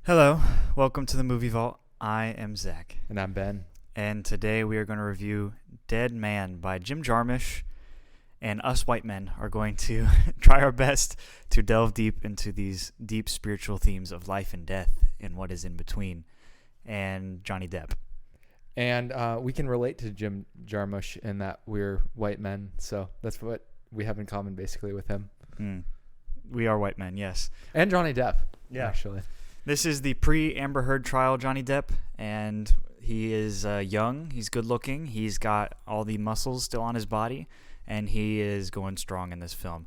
Hello, welcome to the Movie Vault. I am Zach, And I'm Ben. and today we are going to review Dead Man by Jim Jarmusch, and us white men are going to try our best to delve deep into these deep spiritual themes of life and death and what is in between, and Johnny Depp. And we can relate to Jim Jarmusch in that we're white men. So that's what we have in common basically with him. We are white men, yes. And Johnny Depp, Yeah. actually. This is the pre-Amber Heard trial Johnny Depp, and he is young, he's good looking, he's got all the muscles still on his body, and he is going strong in this film.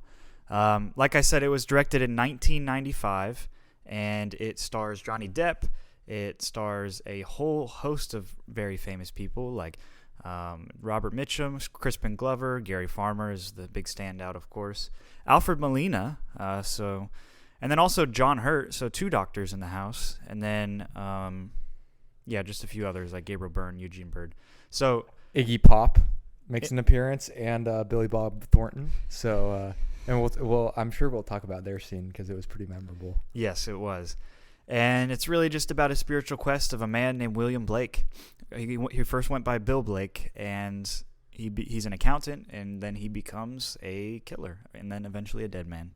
Like I said, it was directed in 1995, and it stars Johnny Depp. It stars a whole host of very famous people like Robert Mitchum, Crispin Glover, Gary Farmer is the big standout, of course. Alfred Molina, and then also John Hurt, so two doctors in the house. And then, just a few others like Gabriel Byrne, Eugene Bird. So Iggy Pop makes an appearance, and Billy Bob Thornton. So, and we'll I'm sure we'll talk about their scene because it was pretty memorable. yes, it was. And it's really just about a spiritual quest of a man named William Blake. He first went by Bill Blake, and he's an accountant, and then he becomes a killer, and then eventually a dead man.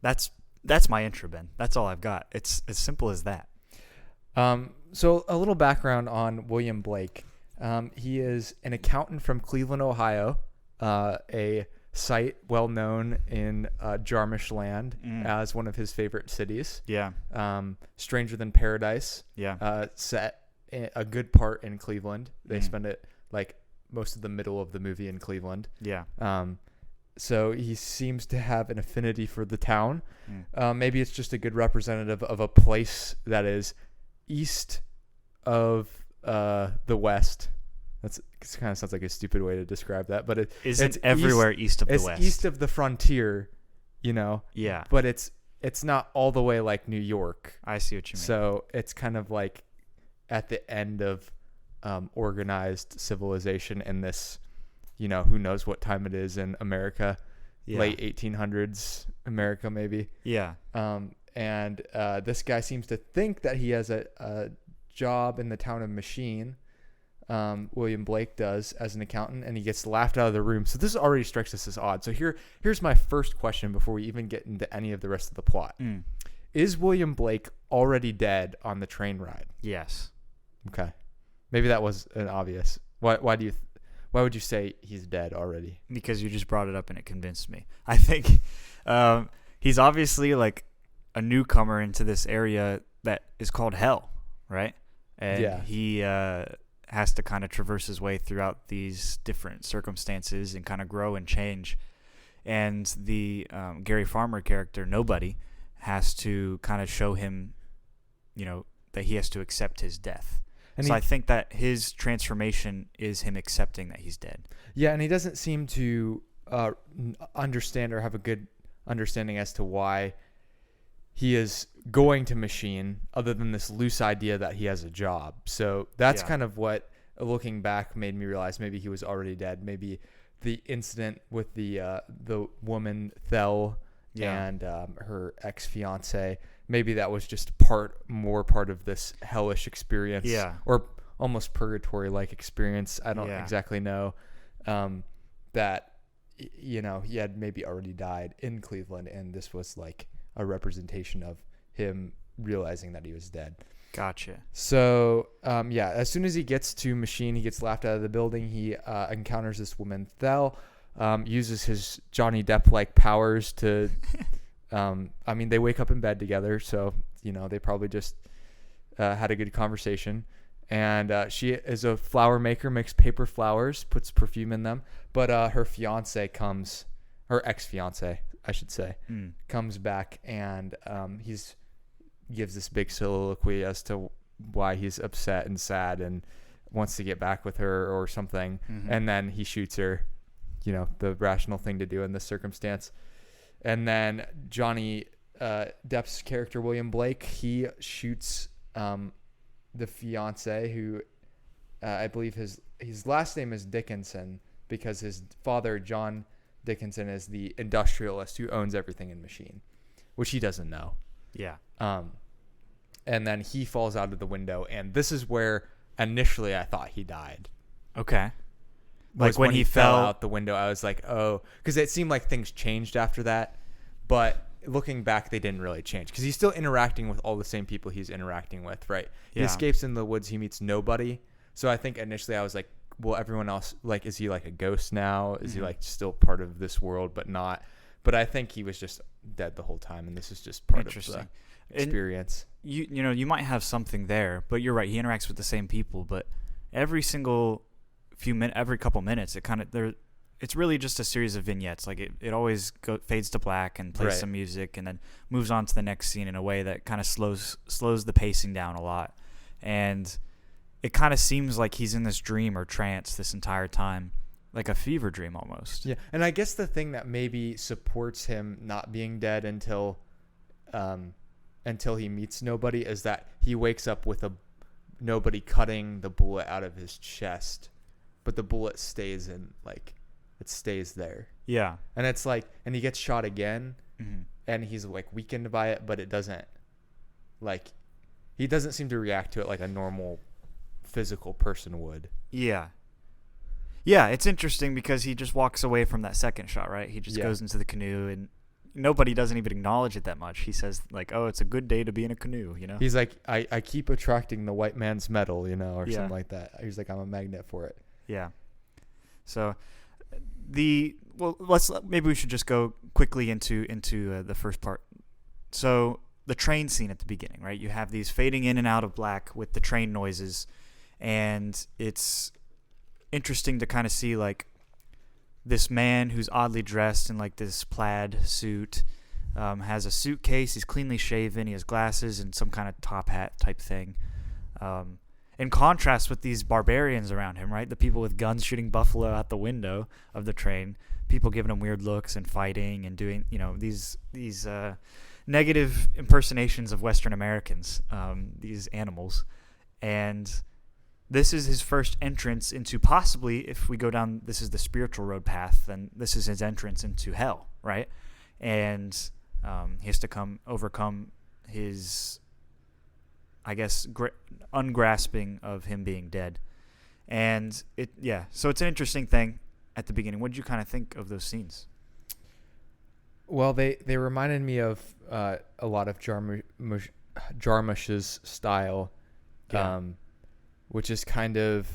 That's my intro, Ben. That's all I've got. It's as simple as that. So a little background on William Blake. He is an accountant from Cleveland, Ohio, a site well known in Jarmusch land as one of his favorite cities. Yeah. Stranger Than Paradise. Yeah. Set a good part in Cleveland. They spend it like most of the middle of the movie in Cleveland. Yeah. So he seems to have an affinity for the town. Maybe it's just a good representative of a place that is east of the West. It kind of sounds like a stupid way to describe that, but it's everywhere east of the West. It's east of the frontier, Yeah. But it's not all the way like New York. I see what you mean. So it's kind of like at the end of organized civilization in this, who knows what time it is in America, late 1800s America maybe. Yeah. And this guy seems to think that he has a job in the town of Machine. William Blake does as an accountant, and he gets laughed out of the room. So this already strikes us as odd. So here's my first question before we even get into any of the rest of the plot. Is William Blake already dead on the train ride? Yes. Okay. Maybe that was an obvious. Why would you say he's dead already? Because you just brought it up and it convinced me. I think he's obviously like a newcomer into this area that is called hell, right? And he has to kind of traverse his way throughout these different circumstances and kind of grow and change. And the Gary Farmer character, Nobody, has to kind of show him, that he has to accept his death. And so I think that his transformation is him accepting that he's dead. Yeah, and he doesn't seem to understand or have a good understanding as to why he is going to Machine, other than this loose idea that he has a job. So that's kind of what, looking back, made me realize maybe he was already dead. Maybe the incident with the woman Thel and her ex-fiance, maybe that was just part of this hellish experience, or almost purgatory-like experience. I don't exactly know. That he had maybe already died in Cleveland, and this was like a representation of him realizing that he was dead. Gotcha. So as soon as he gets to Machine, he gets laughed out of the building. He encounters this woman Thel. Uses his Johnny Depp-like powers to, they wake up in bed together, so, they probably just had a good conversation. And she is a flower maker, makes paper flowers, puts perfume in them. But her ex-fiance, I should say, comes back, and gives this big soliloquy as to why he's upset and sad and wants to get back with her or something. And then he shoots her. The rational thing to do in this circumstance. And then Johnny Depp's character, William Blake, he shoots the fiance, who I believe his last name is Dickinson, because his father, John Dickinson, is the industrialist who owns everything in Machine, which he doesn't know. Yeah. and then he falls out of the window, and this is where initially I thought he died. Okay. Like when he fell out the window, I was like, oh, because it seemed like things changed after that, but looking back, they didn't really change because he's still interacting with all the same people he's interacting with, right? He escapes in the woods, he meets nobody. So I think initially I was like, well, everyone else, like, is he like a ghost now? Is he like still part of this world but not? But I think he was just dead the whole time, and this is just part of the experience. And you might have something there, but you're right. He interacts with the same people, but every couple minutes, it's really just a series of vignettes. Like it always fades to black and plays some music, and then moves on to the next scene in a way that kind of slows the pacing down a lot, and it kind of seems like he's in this dream or trance this entire time. Like a fever dream almost. Yeah, and I guess the thing that maybe supports him not being dead until he meets nobody is that he wakes up with nobody cutting the bullet out of his chest, but the bullet stays there. Yeah. And it's like, and he gets shot again, and he's like weakened by it, but it doesn't, like, he doesn't seem to react to it like a normal physical person would. Yeah. Yeah, it's interesting because he just walks away from that second shot, right? He just goes into the canoe, and nobody doesn't even acknowledge it that much. He says, like, oh, it's a good day to be in a canoe, you know? He's like, I keep attracting the white man's metal, you know, or something like that. He's like, I'm a magnet for it. Yeah. So maybe we should just go quickly into the first part. So the train scene at the beginning, right? You have these fading in and out of black with the train noises, and it's interesting to kind of see like this man who's oddly dressed in like this plaid suit, has a suitcase, he's cleanly shaven, he has glasses and some kind of top hat type thing, in contrast with these barbarians around him, right? The people with guns shooting buffalo out the window of the train, people giving him weird looks and fighting and doing, these negative impersonations of Western Americans, these animals. And this is his first entrance into, possibly, if we go down, this is the spiritual road path, then this is his entrance into hell, right? And he has to overcome his, I guess, ungrasping of him being dead. And so it's an interesting thing at the beginning. What did you kind of think of those scenes? Well, they reminded me of a lot of Jarmusch's style. Yeah. Which is kind of,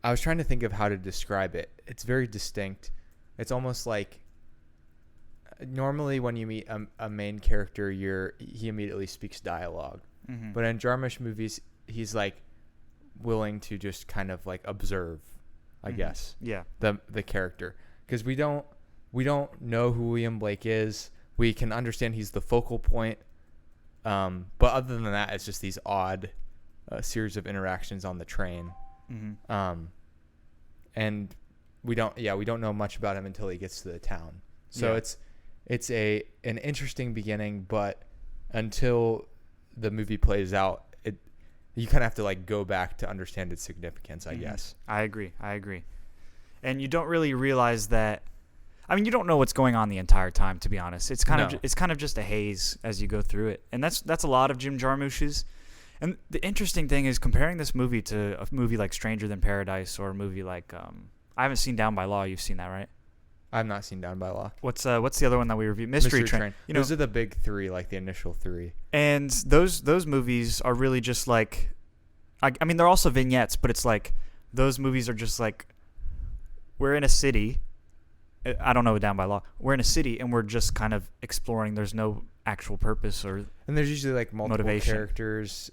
I was trying to think of how to describe it. It's very distinct. It's almost like, normally when you meet a main character, he immediately speaks dialogue. Mm-hmm. But in Jarmusch movies, he's like willing to just kind of like observe, I guess. Yeah. The character, because we don't know who William Blake is. We can understand he's the focal point, but other than that, it's just these odd series of interactions on the train. Mm-hmm. And we don't know much about him until he gets to the town. So it's an interesting beginning, but until the movie plays out, you kind of have to like go back to understand its significance, I guess. I agree. And you don't really realize that. I mean, you don't know what's going on the entire time, to be honest. It's kind of just a haze as you go through it, and that's a lot of Jim Jarmusch's. And the interesting thing is comparing this movie to a movie like Stranger Than Paradise, or a movie like I haven't seen Down by Law. You've seen that, right? I've not seen Down by Law. What's the other one that we reviewed? Mystery Train. Those are the big three, like the initial three. And those movies are really just like, I mean, they're also vignettes, but it's like those movies are just like, we're in a city. I don't know Down by Law. We're in a city and we're just kind of exploring. There's no actual purpose and there's usually like multiple motivation. Characters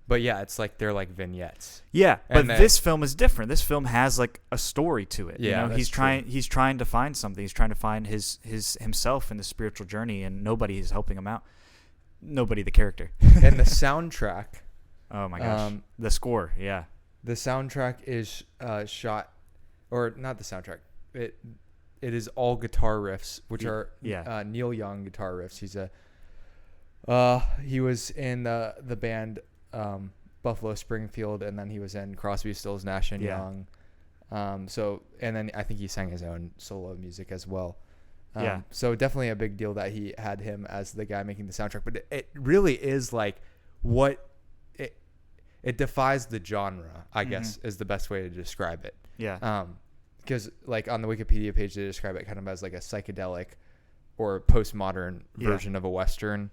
but it's like they're like vignettes. Yeah, but this film is different. This film has like a story to it. Yeah, he's trying to find something. He's trying to find his himself in the spiritual journey, and nobody is helping him out. Nobody, the character. And the soundtrack. Oh my gosh, the score. Yeah, the soundtrack is shot, or not the soundtrack. It is all guitar riffs, which are Neil Young guitar riffs. He was in the band Buffalo Springfield, and then he was in Crosby, Stills, Nash and Young. And then I think he sang his own solo music as well. Yeah. So definitely a big deal that he had him as the guy making the soundtrack. But it really is like what it defies the genre, I guess, is the best way to describe it. Yeah. Because like on the Wikipedia page, they describe it kind of as like a psychedelic or postmodern version of a Western.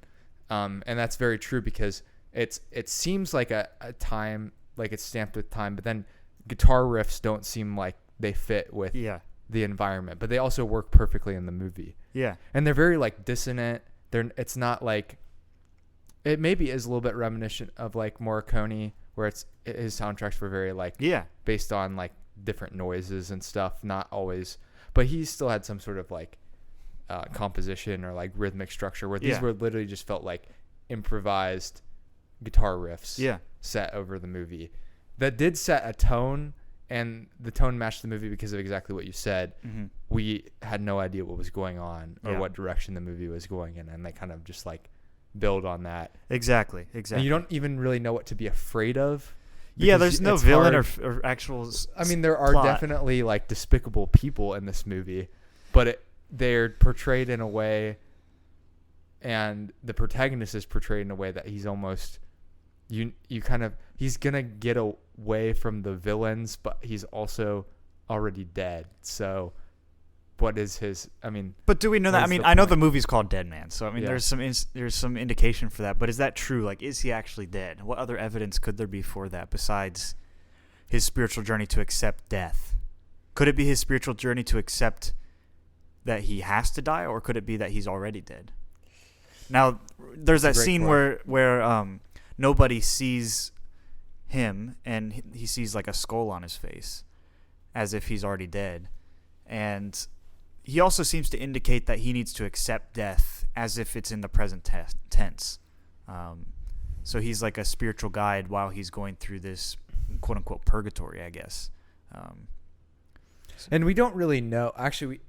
And that's very true because it seems like a time, like it's stamped with time, but then guitar riffs don't seem like they fit with the environment, but they also work perfectly in the movie. Yeah. And they're very like dissonant. It's not like, it maybe is a little bit reminiscent of like Morricone, where his soundtracks were very like based on like different noises and stuff, not always, but he still had some sort of like composition or like rhythmic structure where these were literally just felt like improvised guitar riffs set over the movie that did set a tone, and the tone matched the movie because of exactly what you said. We had no idea what was going on or what direction the movie was going in, and they kind of just like build on that. Exactly. And you don't even really know what to be afraid of. Yeah, there's no villain or actual I mean, there are plot. Definitely like despicable people in this movie, but they're portrayed in a way, and the protagonist is portrayed in a way that he's almost he's gonna get away from the villains, but he's also already dead. So what is his, I mean, but do we know that? I mean, I know the movie's called Dead Man, so I mean there's some indication for that, but is that true? Like, is he actually dead? What other evidence could there be for that besides his spiritual journey to accept death? Could it be his spiritual journey to accept that he has to die, or could it be that he's already dead? Now, there's that scene where nobody sees him, and he sees like a skull on his face, as if he's already dead. And he also seems to indicate that he needs to accept death as if it's in the present tense. So he's like a spiritual guide while he's going through this quote-unquote purgatory, I guess. And we don't really know. Actually,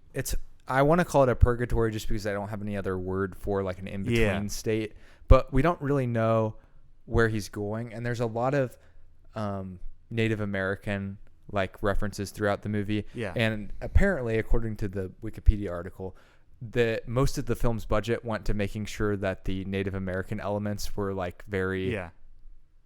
I want to call it a purgatory just because I don't have any other word for like an in-between state. But we don't really know where he's going. And there's a lot of Native American like references throughout the movie. Yeah. And apparently, according to the Wikipedia article, most of the film's budget went to making sure that the Native American elements were like very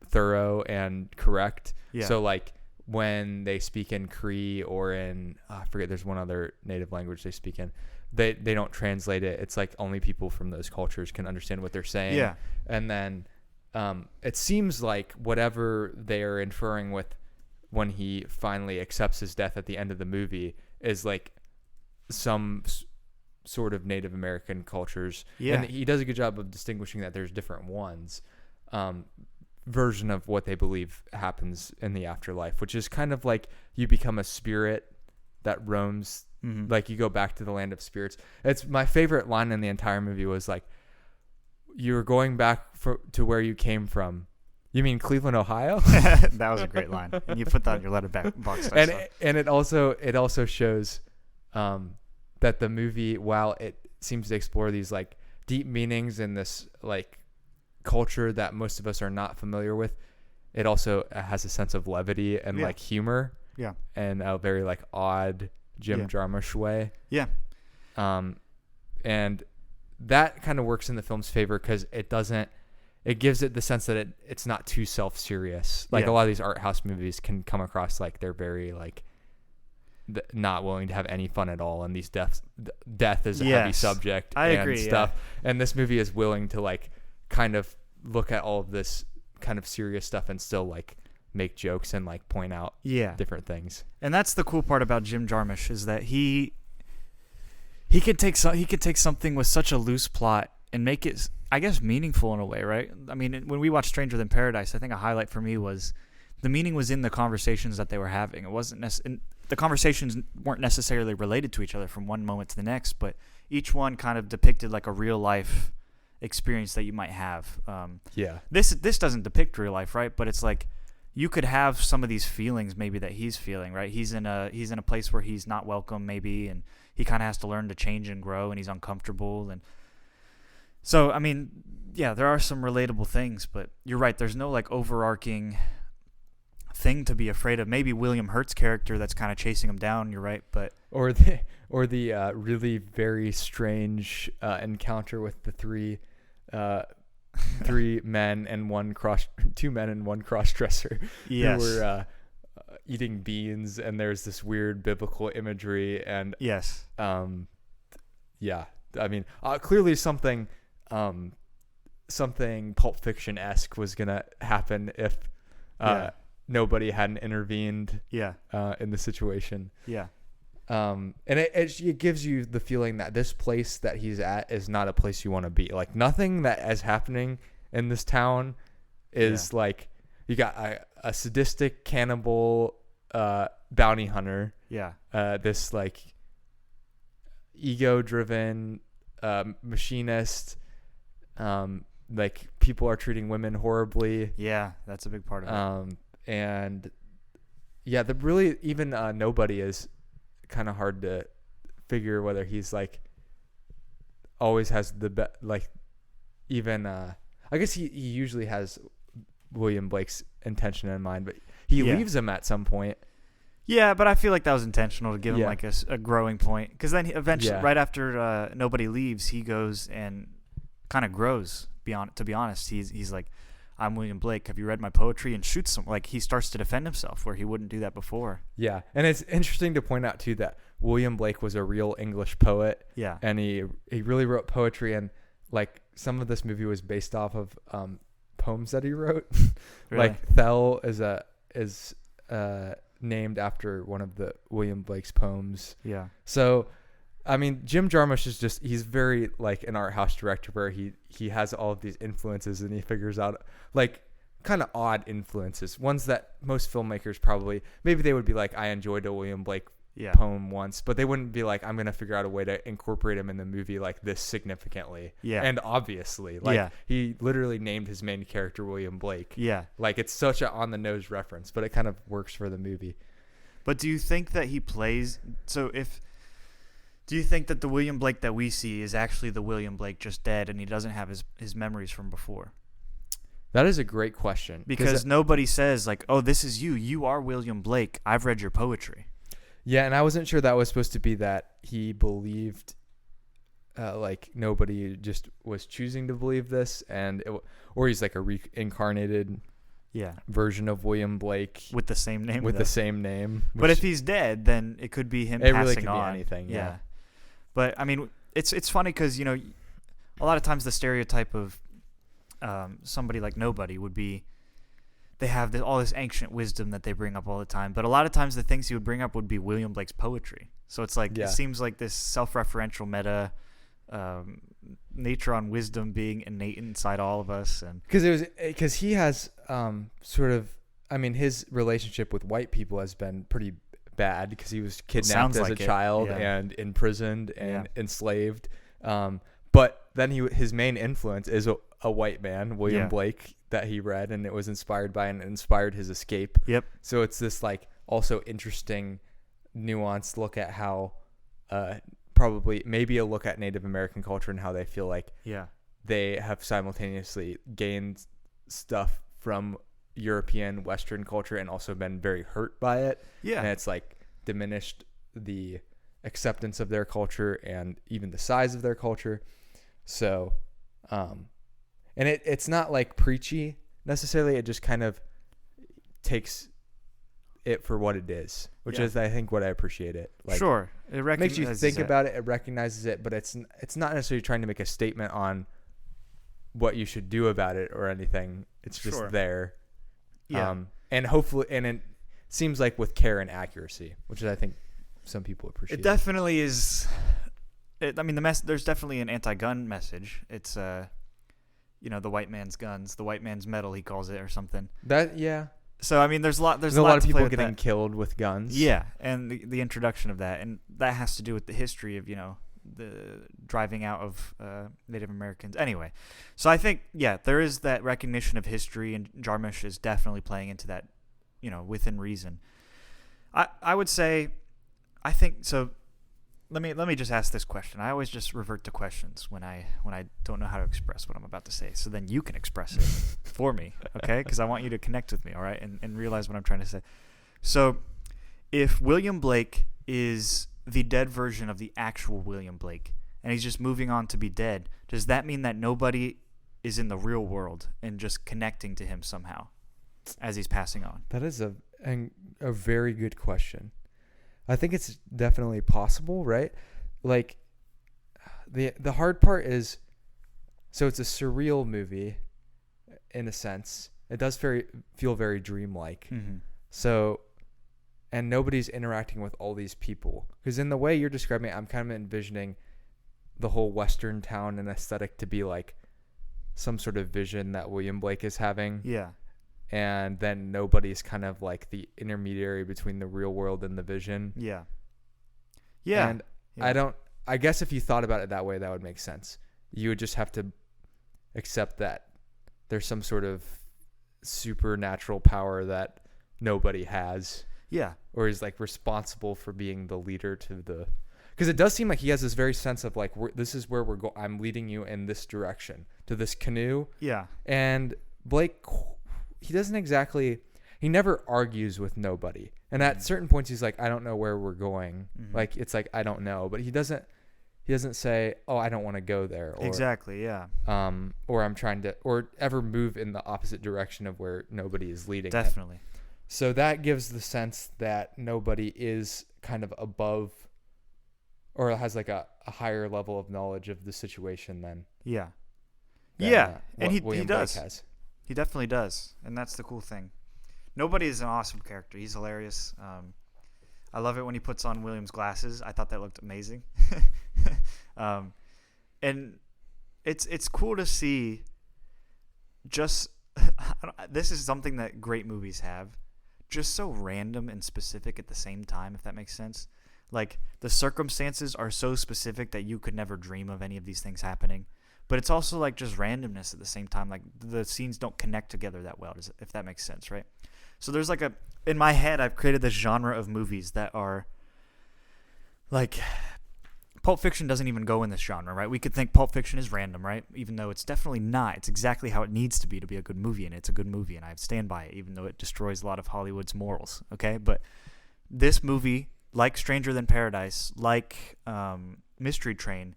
thorough and correct. Yeah. So like when they speak in Cree or in I forget, there's one other native language they speak in, they don't translate it. It's like only people from those cultures can understand what they're saying. Yeah. And then it seems like whatever they are inferring with when he finally accepts his death at the end of the movie is like some sort of Native American cultures. Yeah. And he does a good job of distinguishing that there's different ones, version of what they believe happens in the afterlife, which is kind of like you become a spirit that roams, like you go back to the land of spirits. It's my favorite line in the entire movie was like, you're going back to where you came from. You mean Cleveland, Ohio? That was a great line. And you put that on your letterbox. And it also shows that the movie, while it seems to explore these like deep meanings in this like culture that most of us are not familiar with, it also has a sense of levity and like humor. Yeah. And a very like odd Jim Jarmusch way. Yeah. And that kind of works in the film's favor because it gives it the sense that it's not too self-serious. Like a lot of these art house movies can come across like they're very like not willing to have any fun at all, and these death is a heavy subject. I agree, stuff. Yeah. And this movie is willing to like kind of look at all of this kind of serious stuff and still like make jokes and like point out different things. And that's the cool part about Jim Jarmusch is that he could take something with such a loose plot and make it, I guess, meaningful in a way, right? I mean, when we watched Stranger Than Paradise, I think a highlight for me was the meaning was in the conversations that they were having. It wasn't the conversations weren't necessarily related to each other from one moment to the next, but each one kind of depicted like a real life experience that you might have. This doesn't depict real life, right? But it's like you could have some of these feelings maybe that he's feeling, right? He's in a place where he's not welcome maybe, and he kind of has to learn to change and grow, and he's uncomfortable. And so, I mean, yeah, there are some relatable things, but you're right. There's no like overarching thing to be afraid of. Maybe William Hurt's character that's kind of chasing him down. You're right, but or the really very strange encounter with the three men and two men and one cross-dresser yes, who were eating beans, and there's this weird biblical imagery, and yes, yeah, I mean, clearly something Pulp Fiction-esque was gonna happen if nobody hadn't intervened in the situation. Yeah. And it gives you the feeling that this place that he's at is not a place you want to be. Like, nothing that is happening in this town is like, you got a sadistic cannibal bounty hunter. Yeah. This like ego-driven machinist. Like, people are treating women horribly. Yeah, that's a big part of it. And yeah, really even nobody is kind of hard to figure whether he's like always has the like, even I guess he usually has William Blake's intention in mind, but he leaves him at some point. Yeah, but I feel like that was intentional to give him like a growing point, because then eventually, right after nobody leaves, he goes and kind of grows. To be honest, he's like, I'm William Blake. Have you read my poetry? And shoots him. Like, he starts to defend himself where he wouldn't do that before. Yeah, and it's interesting to point out too that William Blake was a real English poet. Yeah, and he really wrote poetry, and like some of this movie was based off of poems that he wrote. Really? Like Thel is named after one of the William Blake's poems. Yeah. So, I mean, Jim Jarmusch is he's very like an art house director where he has all of these influences, and he figures out like kind of odd influences, ones that most filmmakers probably, maybe they would be like, I enjoyed a William Blake poem once, but they wouldn't be like, I'm going to figure out a way to incorporate him in the movie like this significantly. Yeah. And obviously, like he literally named his main character William Blake. Yeah. Like, it's such a on the nose reference, but it kind of works for the movie. But do you think that he plays, do you think that the William Blake that we see is actually the William Blake just dead, and he doesn't have his memories from before? That is a great question. Because nobody says like, oh, this is you. You are William Blake. I've read your poetry. Yeah, and I wasn't sure that was supposed to be that he believed, like nobody just was choosing to believe this, or he's like a reincarnated version of William Blake with the same name. The same name. But if he's dead, then it could be him passing on. It really could be anything. Yeah. But I mean, it's funny because a lot of times the stereotype of somebody like nobody would be, they have all this ancient wisdom that they bring up all the time, but a lot of times the things he would bring up would be William Blake's poetry. So it's like it seems like this self-referential meta nature on wisdom being innate inside all of us, and because he has sort of, I mean, his relationship with white people has been pretty bad because he was kidnapped as a child and imprisoned and enslaved. But then his main influence is a white man, William Blake, that he read, and it was inspired by and inspired his escape. Yep. So it's this like also interesting, nuanced look at how probably maybe a look at Native American culture and how they feel like they have simultaneously gained stuff from European Western culture and also been very hurt by it. Yeah. And it's like diminished the acceptance of their culture and even the size of their culture. So, and it's not like preachy necessarily. It just kind of takes it for what it is, which is, I think, what I appreciate it. Like, sure. It makes you think about it. It recognizes it, but it's not necessarily trying to make a statement on what you should do about it or anything. It's just there. Yeah. And hopefully, and it seems like with care and accuracy, which is, I think, some people appreciate. It definitely is. There's definitely an anti-gun message. It's, the white man's guns, the white man's metal, he calls it, or something. So I mean, there's a lot of people getting killed with guns. Yeah, and the introduction of that, and that has to do with the history of the driving out of Native Americans. Anyway, so I think there is that recognition of history, and Jarmusch is definitely playing into that, within reason. I would say, I think so. let me just ask this question. I always just revert to questions when I don't know how to express what I'm about to say. So then you can express it for me, okay? Because I want you to connect with me, all right, and realize what I'm trying to say. So, if William Blake is the dead version of the actual William Blake, and he's just moving on to be dead, does that mean that nobody is in the real world and just connecting to him somehow as he's passing on? That is a very good question. I think it's definitely possible, right? Like, the hard part is, so it's a surreal movie in a sense. It does feel very dreamlike. Mm-hmm. So, and nobody's interacting with all these people. Because in the way you're describing it, I'm kind of envisioning the whole Western town and aesthetic to be like some sort of vision that William Blake is having. Yeah. And then nobody's kind of like the intermediary between the real world and the vision. Yeah. Yeah. And yeah. I guess if you thought about it that way, that would make sense. You would just have to accept that there's some sort of supernatural power that nobody has. Yeah. Or is like responsible for being the leader to the, because it does seem like he has this very sense of like, this is where we're going. I'm leading you in this direction to this canoe. Yeah. And Blake, he never argues with nobody. And at certain points he's like, I don't know where we're going. Mm-hmm. Like, it's like, I don't know, but he doesn't say, oh, I don't want to go there. Or, exactly. Yeah. or I'm trying to, or ever move in the opposite direction of where nobody is leading. Definitely. So that gives the sense that nobody is kind of above or has like a higher level of knowledge of the situation than. Yeah. than Yeah. And he William does. Blake has. He definitely does. And that's the cool thing. Nobody is an awesome character. He's hilarious. I love it when he puts on William's glasses. I thought that looked amazing. And it's cool to see just this is something that great movies have, just so random and specific at the same time, if that makes sense. Like, the circumstances are so specific that you could never dream of any of these things happening. But it's also like just randomness at the same time. Like, the scenes don't connect together that well, if that makes sense, right? So there's like in my head, I've created this genre of movies that are like, Pulp Fiction doesn't even go in this genre, right? We could think Pulp Fiction is random, right? Even though it's definitely not. It's exactly how it needs to be a good movie, and it's a good movie, and I stand by it, even though it destroys a lot of Hollywood's morals, okay? But this movie, like Stranger Than Paradise, like Mystery Train,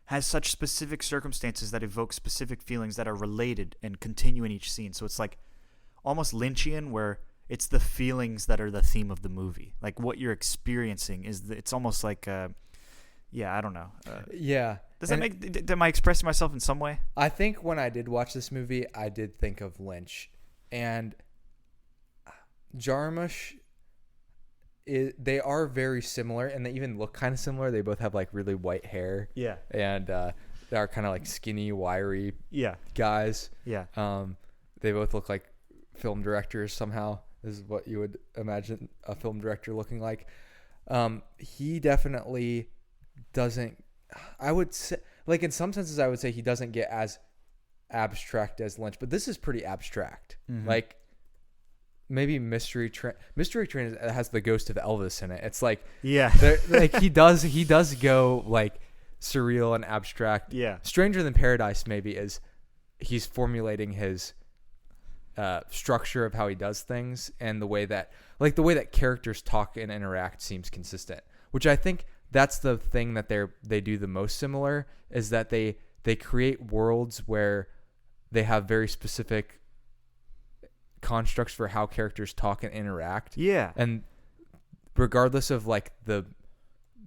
has such specific circumstances that evoke specific feelings that are related and continue in each scene. So it's like almost Lynchian, where it's the feelings that are the theme of the movie. Like, what you're experiencing it's almost like yeah, I don't know. Yeah. Does that make? Am I expressing myself in some way? I think when I did watch this movie, I did think of Lynch, and Jarmusch. They are very similar, and they even look kind of similar. They both have like really white hair. Yeah. And they are kind of like skinny, wiry. Yeah. Guys. Yeah. They both look like film directors somehow. Is what you would imagine a film director looking like. He definitely doesn't. I would say, like, in some senses, I would say he doesn't get as abstract as Lynch, but this is pretty abstract. Mm-hmm. Like, maybe Mystery Train has the ghost of Elvis in it. It's like, yeah, like he does go like surreal and abstract. Yeah. Stranger Than Paradise maybe is he's formulating his structure of how he does things, and the way that characters talk and interact seems consistent, which I think that's the thing that they do the most similar, is that they create worlds where they have very specific constructs for how characters talk and interact. Yeah. And regardless of like the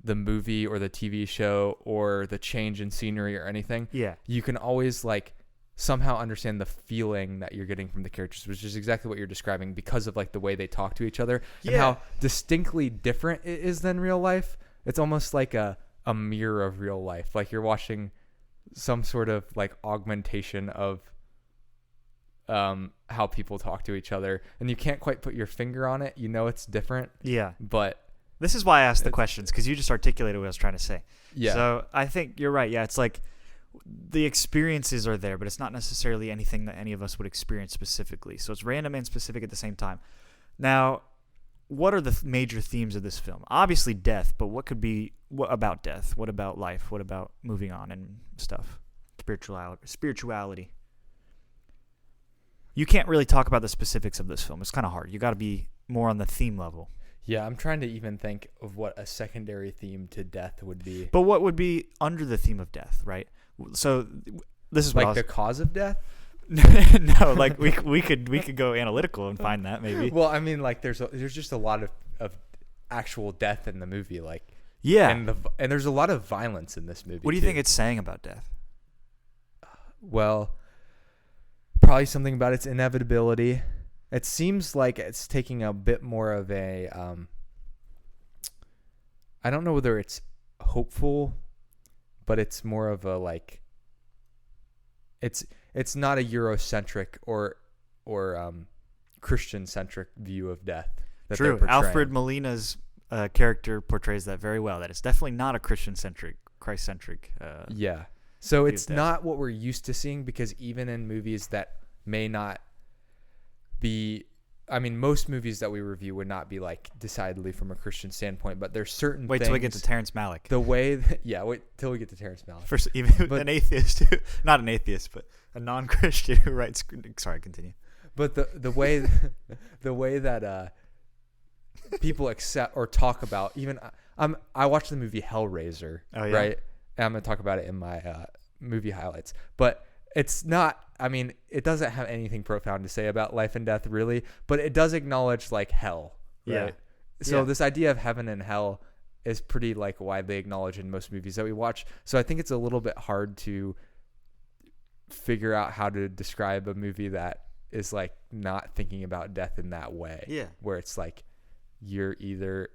movie or the TV show or the change in scenery or anything, yeah, you can always like somehow understand the feeling that you're getting from the characters, which is exactly what you're describing, because of like the way they talk to each other and how distinctly different it is than real life. It's almost like a mirror of real life. Like you're watching some sort of like augmentation of how people talk to each other, and you can't quite put your finger on it. You know it's different. Yeah. But this is why I asked the questions, because you just articulated what I was trying to say. Yeah. So I think you're right. Yeah, it's like the experiences are there, but it's not necessarily anything that any of us would experience specifically. So it's random and specific at the same time. Now, what are the major themes of this film? Obviously death, but what about death? What about life? What about moving on and stuff? Spirituality. You can't really talk about the specifics of this film. It's kind of hard. You got to be more on the theme level. Yeah, I'm trying to even think of what a secondary theme to death would be. But what would be under the theme of death, right? So this is like the cause of death. No, like we could go analytical and find that maybe. Well, I mean, like there's just a lot of actual death in the movie, like yeah, and there's a lot of violence in this movie. What do you think it's saying about death? Well, probably something about its inevitability. It seems like it's taking a bit more of a I don't know whether it's hopeful, but it's more of a like it's not a Eurocentric or Christian-centric view of death. True. Alfred Molina's character portrays that very well, that it's definitely not a Christian-centric, Christ-centric yeah. So it's not what we're used to seeing, because even in movies that may not be... I mean, most movies that we review would not be like decidedly from a Christian standpoint, but there's certain Wait things... till we get to Terrence Malick. The way... wait till we get to Terrence Malick. First, even an atheist, not an atheist, but a non-Christian who writes... Sorry, continue. But the way that people accept or talk about, even I watched the movie Hellraiser, right? And I'm gonna talk about it in my movie highlights. But it's not. I mean, it doesn't have anything profound to say about life and death, really. But it does acknowledge like hell, right? Yeah. So this idea of heaven and hell is pretty like widely acknowledged in most movies that we watch. So I think it's a little bit hard to figure out how to describe a movie that is like not thinking about death in that way. Yeah. Where it's like you're either...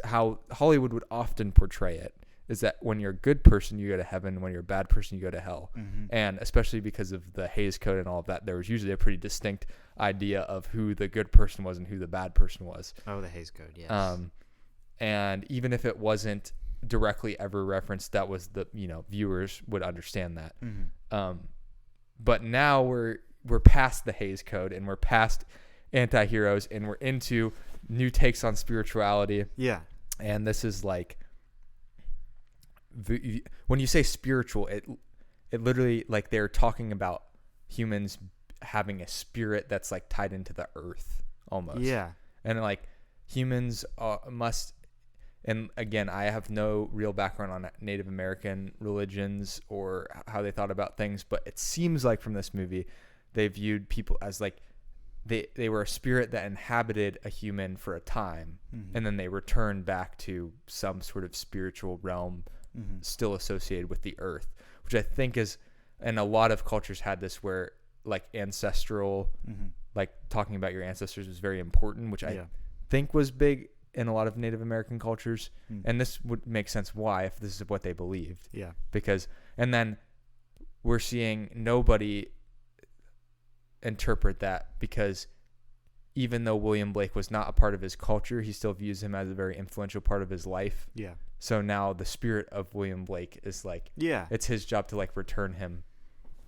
How Hollywood would often portray it is that when you're a good person, you go to heaven. When you're a bad person, you go to hell. Mm-hmm. And especially because of the Hays Code and all of that, there was usually a pretty distinct idea of who the good person was and who the bad person was. Oh, the Hays Code, yes. And even if it wasn't directly ever referenced, that was the, viewers would understand that. Mm-hmm. But now we're past the Hays Code, and we're past anti-heroes, and we're into new takes on spirituality. Yeah. And this is like... when you say spiritual, it literally, like, they're talking about humans having a spirit that's like tied into the earth almost. Yeah. And like humans must, and again, I have no real background on Native American religions or how they thought about things, but it seems like from this movie, they viewed people as like, they were a spirit that inhabited a human for a time, mm-hmm. and then they returned back to some sort of spiritual realm, mm-hmm. still associated with the earth, which I think is, and a lot of cultures had this where like ancestral, mm-hmm. like talking about your ancestors was very important, which I think was big in a lot of Native American cultures. Mm-hmm. And this would make sense why, if this is what they believed. Yeah. Because, and then we're seeing nobody interpret that, because even though William Blake was not a part of his culture, he still views him as a very influential part of his life. Yeah. So now the spirit of William Blake is like, it's his job to like return him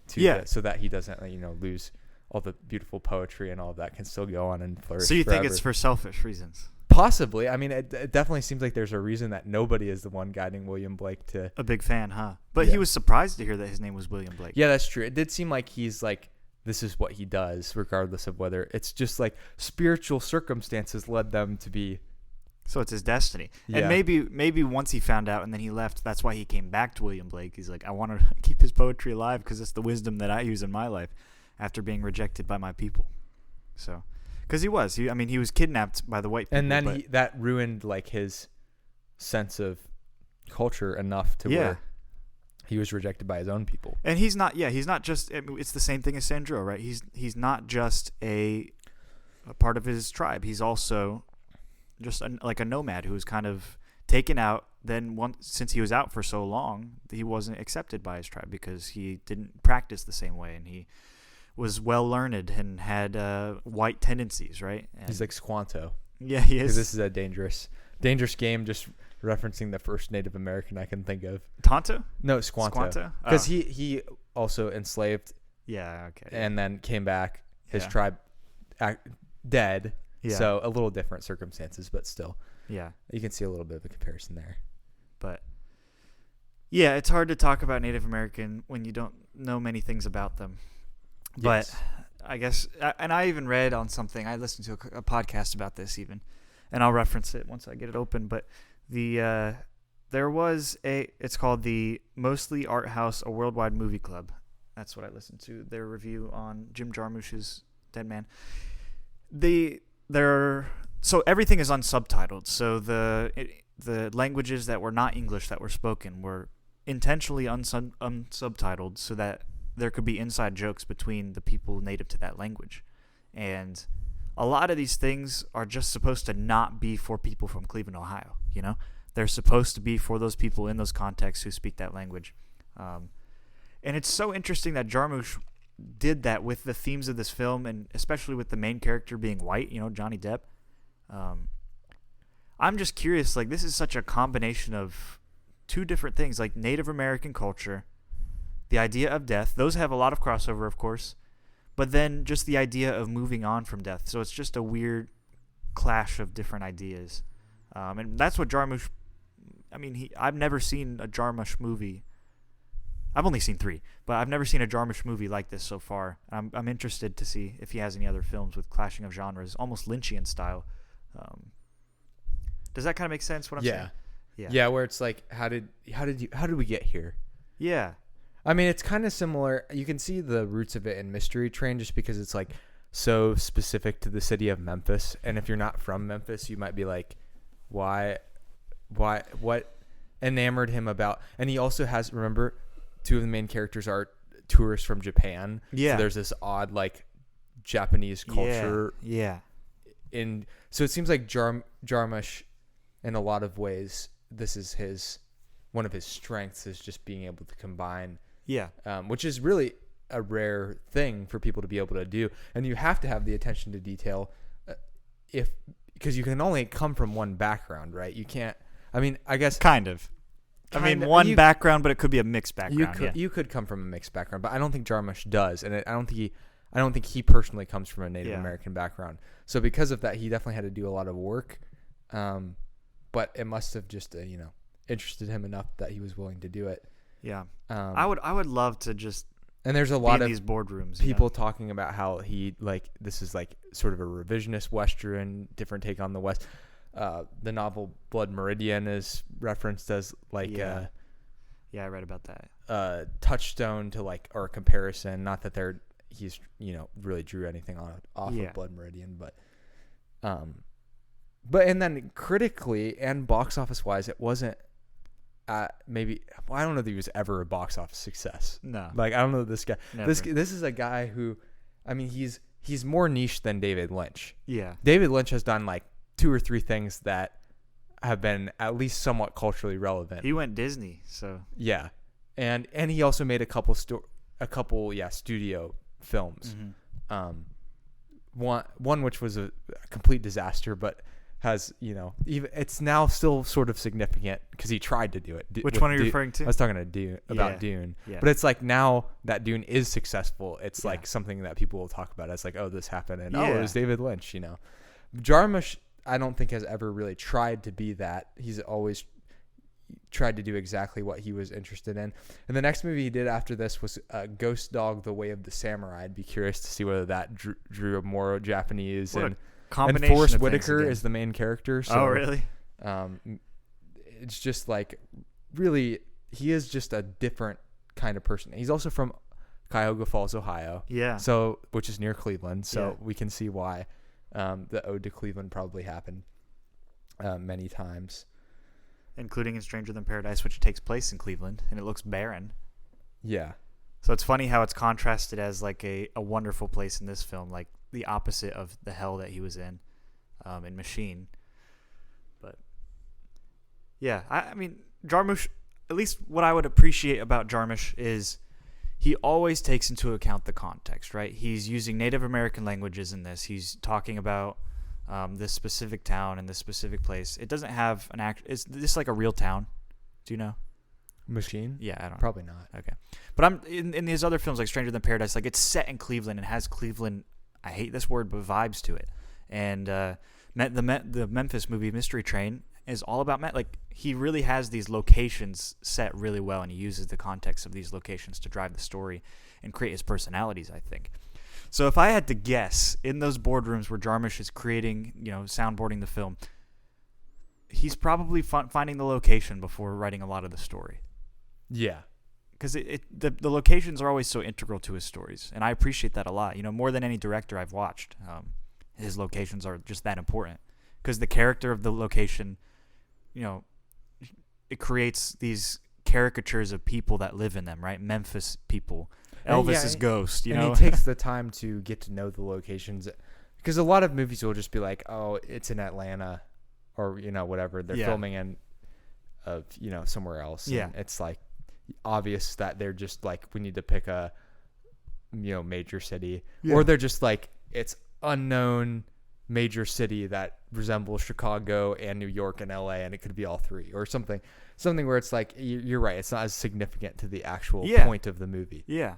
to so that he doesn't, lose all the beautiful poetry, and all of that can still go on and flourish. So you forever. think it's for selfish reasons? Possibly. I mean, it definitely seems like there's a reason that nobody is the one guiding William Blake to... A big fan, huh? But he was surprised to hear that his name was William Blake. Yeah, that's true. It did seem like he's like, this is what he does, regardless of whether it's just like spiritual circumstances led them to be. So it's his destiny. Yeah. And maybe once he found out and then he left, that's why he came back to William Blake. He's like, I want to keep his poetry alive because it's the wisdom that I use in my life after being rejected by my people. So, because he was kidnapped by the white people. And then that ruined like his sense of culture enough to where he was rejected by his own people. And he's not just, it's the same thing as Sandro, right? He's not just a part of his tribe. He's also just like a nomad who was kind of taken out. Then since he was out for so long, he wasn't accepted by his tribe because he didn't practice the same way, and he was well learned and had white tendencies, right? And he's like Squanto. Yeah, he is. This is a dangerous game, just referencing the first Native American I can think of. Tonto? No, Squanto. Because he also enslaved. Yeah, okay. And then came back. His tribe dead. Yeah. So a little different circumstances, but still, Yeah. you can see a little bit of a comparison there. But yeah, it's hard to talk about Native American when you don't know many things about them. But Yes. I guess, and I even read on something, I listened to a podcast about this even, and I'll reference it once I get it open. But there was it's called the Mostly Art House, a Worldwide Movie Club. That's what I listened to, their review on Jim Jarmusch's Dead Man. So everything is unsubtitled. So the languages that were not English that were spoken were intentionally unsubtitled so that there could be inside jokes between the people native to that language. And a lot of these things are just supposed to not be for people from Cleveland, Ohio, you know? They're supposed to be for those people in those contexts who speak that language. And it's so interesting that Jarmusch did that with the themes of this film, and especially with the main character being white, you know, Johnny Depp. I'm just curious, like, this is such a combination of two different things, like Native American culture, the idea of death. Those have a lot of crossover, of course, but then just the idea of moving on from death. So it's just a weird clash of different ideas. And that's what Jarmusch, I mean, I've never seen a Jarmusch movie. I've only seen 3, but I've never seen a Jarmusch movie like this so far. I'm interested to see if he has any other films with clashing of genres, almost Lynchian style. Does that kind of make sense? What I'm saying? Yeah. Where it's like, how did we get here? Yeah. I mean, it's kind of similar. You can see the roots of it in Mystery Train, just because it's like so specific to the city of Memphis. And if you're not from Memphis, you might be like, why, what enamored him about? And he also has, remember, 2 of the main characters are tourists from Japan. Yeah. So there's this odd like Japanese culture. Yeah. So it seems like Jarmusch, in a lot of ways, this is one of his strengths, is just being able to combine. Yeah. Which is really a rare thing for people to be able to do. And you have to have the attention to detail because you can only come from one background, right? You can't, I mean, I guess. Kind of. One background, but it could be a mixed background. You could come from a mixed background, but I don't think Jarmusch does. And I don't think he personally comes from a Native American background. So because of that, he definitely had to do a lot of work. But it must have just, interested him enough that he was willing to do it. Yeah. I would love to just. And there's a lot of these boardrooms. People talking about how this is like sort of a revisionist Western, different take on the West. The novel Blood Meridian is referenced as like I read about that. Touchstone to like, or a comparison. Not that he's really drew anything off of Blood Meridian, but and then critically and box office wise, it wasn't. I don't know that he was ever a box office success. No. Like, I don't know this guy. Never. This is a guy who, I mean, he's more niche than David Lynch. Yeah. David Lynch has done like 2 or 3 things that have been at least somewhat culturally relevant. He went Disney, so. Yeah. And he also made a couple studio films. Mm-hmm. One which was a complete disaster, but has, even it's now still sort of significant because he tried to do it. Which one are you referring to? I was talking to Dune about Dune. Yeah. But it's like now that Dune is successful, it's like something that people will talk about. It's like, oh, this happened, and it was David Lynch, Jarmusch, I don't think has ever really tried to be that. He's always tried to do exactly what he was interested in. And the next movie he did after this was Ghost Dog: The Way of the Samurai. I'd be curious to see whether that drew more Japanese and Forrest Whitaker is the main character. So, oh, really? It's just like, really, he is just a different kind of person. He's also from Cuyahoga Falls, Ohio. Yeah. So, which is near Cleveland. So we can see why the ode to Cleveland probably happened many times. Including in Stranger Than Paradise, which takes place in Cleveland, and it looks barren. Yeah. So it's funny how it's contrasted as like a wonderful place in this film, like the opposite of the hell that he was in Machine. But yeah, I mean, Jarmusch, at least what I would appreciate about Jarmusch is he always takes into account the context, right? He's using Native American languages in this. He's talking about this specific town and this specific place. It doesn't have an act. Is this like a real town? Do you know? Machine? Yeah, I don't know. Probably not. Okay. But I'm in these other films like Stranger Than Paradise, like it's set in Cleveland and has Cleveland, I hate this word, but vibes to it. And the Memphis movie Mystery Train is all about like he really has these locations set really well, and he uses the context of these locations to drive the story and create his personalities, I think. So if I had to guess, in those boardrooms where Jarmusch is creating, soundboarding the film, he's probably finding the location before writing a lot of the story. Yeah. Because the locations are always so integral to his stories, and I appreciate that a lot. More than any director I've watched, his locations are just that important. Because the character of the location, it creates these caricatures of people that live in them, right? Memphis people, Elvis's ghost, And he takes the time to get to know the locations, because a lot of movies will just be like, oh, it's in Atlanta, or whatever they're filming in, somewhere else. Yeah, and it's like obvious that they're just like, we need to pick a major city, or they're just like, it's unknown major city that resembles Chicago and New York and LA, and it could be all three, or something where it's like, you're right, it's not as significant to the actual point of the movie. Yeah,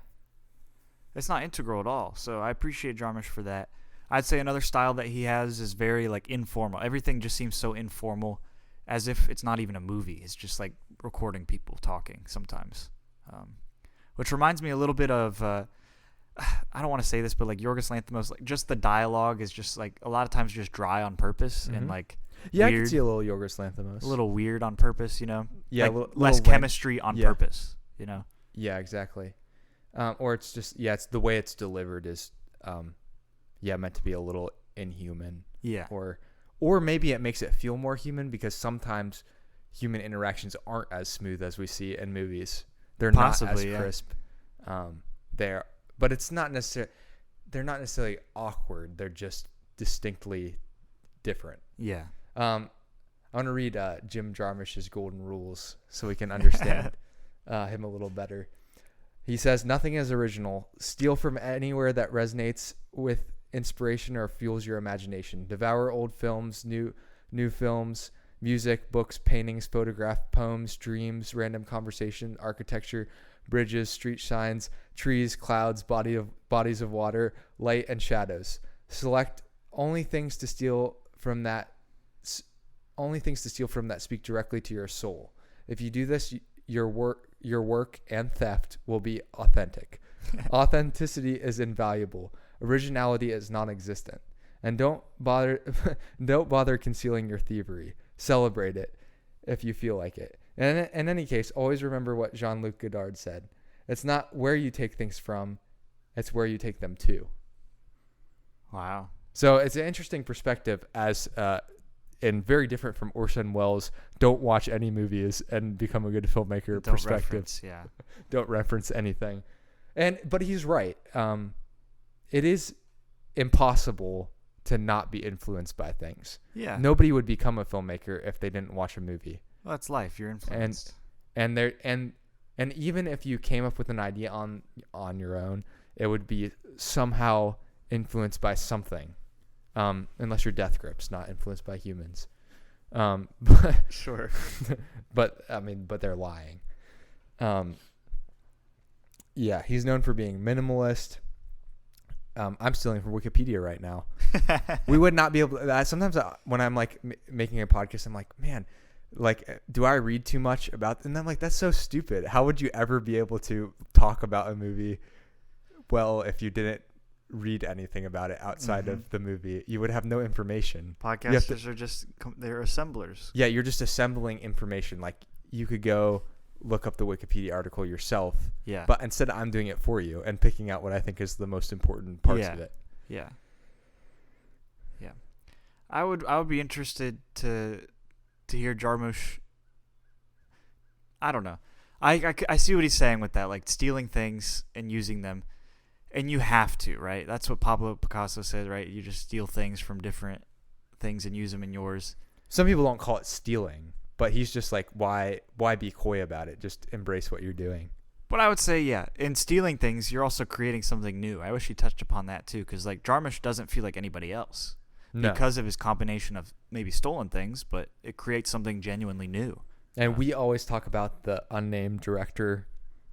it's not integral at all. So I appreciate Jarmusch for that. I'd say another style that he has is very like informal. Everything just seems so informal, as if it's not even a movie. It's just like recording people talking sometimes, which reminds me a little bit of I don't want to say this, but like Yorgos Lanthimos, like just the dialogue is just like a lot of times just dry on purpose, and like weird. I can see a little Yorgos Lanthimos, a little weird on purpose, Yeah, like less chemistry on purpose, Yeah, exactly. Or it's just it's the way it's delivered is meant to be a little inhuman. Yeah. Or maybe it makes it feel more human, because sometimes human interactions aren't as smooth as we see in movies. They're Possibly, not as crisp. But it's not necessarily. They're not necessarily awkward. They're just distinctly different. Yeah. I want to read Jim Jarmusch's Golden Rules so we can understand him a little better. He says, nothing is original. Steal from anywhere that resonates with inspiration or fuels your imagination. Devour old films, new films, music, books, paintings, photographs, poems, dreams, random conversation, architecture, bridges, street signs, trees, clouds, bodies of water, light, and shadows. Select only things to steal from that speak directly to your soul. If you do this, your work and theft will be authentic. Authenticity is invaluable. Originality is non-existent. And don't bother concealing your thievery. Celebrate it if you feel like it. And in any case, always remember what Jean-Luc Godard said. It's not where you take things from, it's where you take them to. Wow. So it's an interesting perspective, and very different from Orson Welles' don't watch any movies and become a good filmmaker perspective. Don't reference anything. But he's right. It is impossible to not be influenced by things. Yeah. Nobody would become a filmmaker if they didn't watch a movie. Well, that's life. You're influenced. And even if you came up with an idea on your own, it would be somehow influenced by something. Unless your Death Grip's not influenced by humans. Sure. But they're lying. He's known for being minimalist. I'm stealing from Wikipedia right now. We would not be able to. Sometimes when I'm like making a podcast, I'm like, man, like, do I read too much about? And I'm like, that's so stupid. How would you ever be able to talk about a movie well if you didn't read anything about it outside of the movie? You would have no information. Podcasters are just they're assemblers. Yeah, you're just assembling information. Like, you could go look up the Wikipedia article yourself. Yeah. But instead, I'm doing it for you and picking out what I think is the most important parts of it. Yeah. Yeah. I would be interested to hear Jarmusch. I don't know. I see what he's saying with that, like stealing things and using them. And you have to, right? That's what Pablo Picasso said, right? You just steal things from different things and use them in yours. Some people don't call it stealing, but he's just like, why be coy about it? Just embrace what you're doing. But I would say, yeah, in stealing things, you're also creating something new. I wish he touched upon that too, because like Jarmusch doesn't feel like anybody else because of his combination of maybe stolen things, but it creates something genuinely new. And we always talk about the unnamed director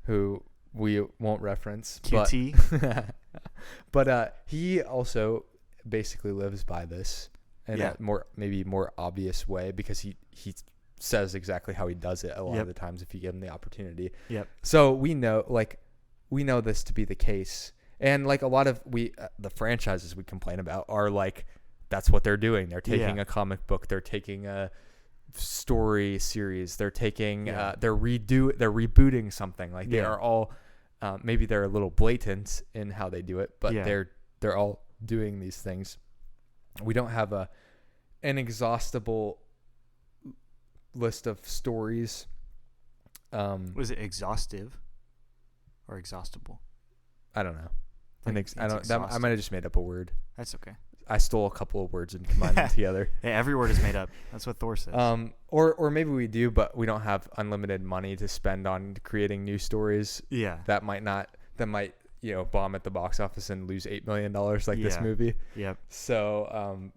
who we won't reference. QT. But he also basically lives by this in Yeah. a maybe more obvious way, because he says exactly how he does it a lot Yep. of the times if you give him the opportunity. Yep. So we know this to be the case. And like a lot of the franchises we complain about are like, that's what they're doing. They're taking a comic book, they're taking a story series, they're taking they're rebooting something. Like they are all maybe they're a little blatant in how they do it, but they're all doing these things. We don't have an inexhaustible list of stories. Was it exhaustive or exhaustible? I don't know. I I might have just made up a word. That's okay. I stole a couple of words and combined them together. Hey, every word is made up. That's what Thor says. Or maybe we do, but we don't have unlimited money to spend on creating new stories. Yeah. That might bomb at the box office and lose $8 million like this movie. Yep. So